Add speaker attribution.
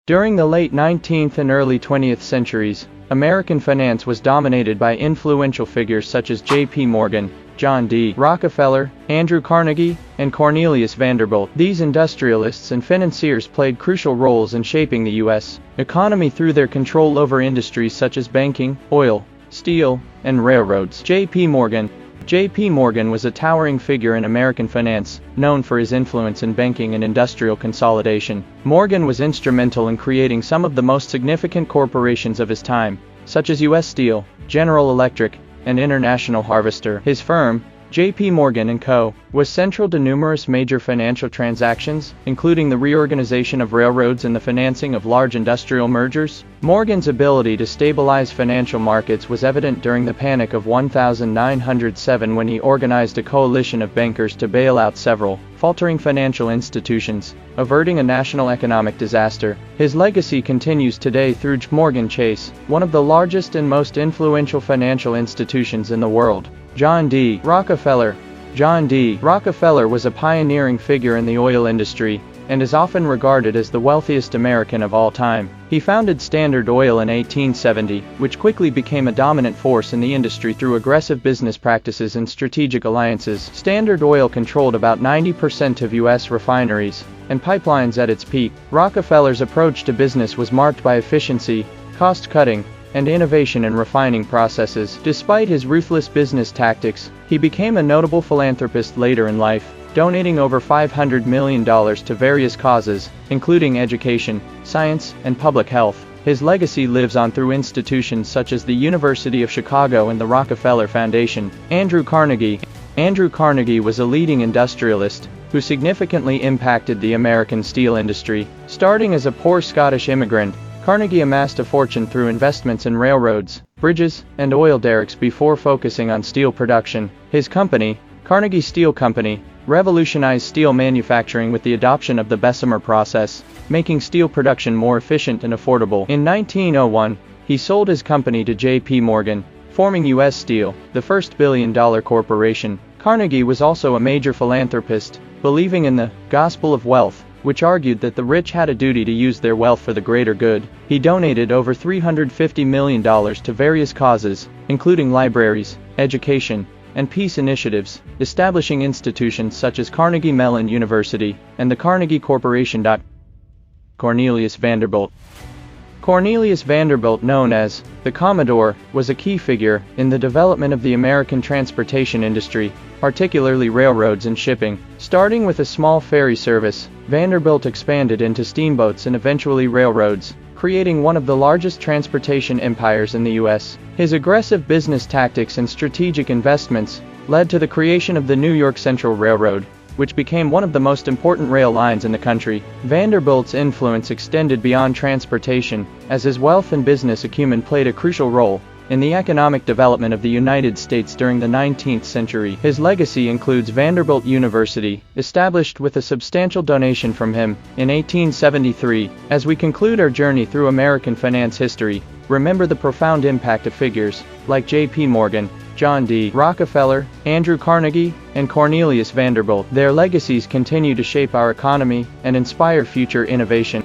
Speaker 1: During the late 19th and early 20th centuries, American finance was dominated by influential figures such as J.P. Morgan, John D. Rockefeller, Andrew Carnegie, and Cornelius Vanderbilt. These industrialists and financiers played crucial roles in shaping the U.S. economy through their control over industries such as banking, oil, steel, and railroads. J.P. Morgan was a towering figure in American finance, known for his influence in banking and industrial consolidation. Morgan was instrumental in creating some of the most significant corporations of his time, such as U.S. Steel, General Electric, and International Harvester. His firm, J.P. Morgan & Co., was central to numerous major financial transactions, including the reorganization of railroads and the financing of large industrial mergers. Morgan's ability to stabilize financial markets was evident during the Panic of 1907 when he organized a coalition of bankers to bail out several faltering financial institutions, averting a national economic disaster. His legacy continues today through Morgan Chase, one of the largest and most influential financial institutions in the world. John D. Rockefeller was a pioneering figure in the oil industry, and is often regarded as the wealthiest American of all time. He founded Standard Oil in 1870, which quickly became a dominant force in the industry through aggressive business practices and strategic alliances. Standard Oil controlled about 90% of U.S. refineries and pipelines at its peak. Rockefeller's approach to business was marked by efficiency, cost-cutting, and innovation in refining processes. Despite his ruthless business tactics, he became a notable philanthropist later in life, donating over $500 million to various causes, including education, science, and public health. His legacy lives on through institutions such as the University of Chicago and the Rockefeller Foundation. Andrew Carnegie was a leading industrialist who significantly impacted the American steel industry. Starting as a poor Scottish immigrant, Carnegie amassed a fortune through investments in railroads, bridges, and oil derricks before focusing on steel production. His company, Carnegie Steel Company, revolutionized steel manufacturing with the adoption of the Bessemer process, making steel production more efficient and affordable. In 1901, he sold his company to J.P. Morgan, forming U.S. Steel, the first billion-dollar corporation. Carnegie was also a major philanthropist, believing in the gospel of wealth, which argued that the rich had a duty to use their wealth for the greater good. He donated over $350 million to various causes, including libraries, education, and peace initiatives, establishing institutions such as Carnegie Mellon University and the Carnegie Corporation. Cornelius Vanderbilt, known as the Commodore, was a key figure in the development of the American transportation industry, particularly railroads and shipping. Starting with a small ferry service, Vanderbilt expanded into steamboats and eventually railroads, creating one of the largest transportation empires in the U.S. His aggressive business tactics and strategic investments led to the creation of the New York Central Railroad, which became one of the most important rail lines in the country. Vanderbilt's influence extended beyond transportation, as his wealth and business acumen played a crucial role in the economic development of the United States during the 19th century. His legacy includes Vanderbilt University, established with a substantial donation from him in 1873. As we conclude our journey through American finance history, remember the profound impact of figures like J.P. Morgan, John D. Rockefeller, Andrew Carnegie, and Cornelius Vanderbilt. Their legacies continue to shape our economy and inspire future innovation.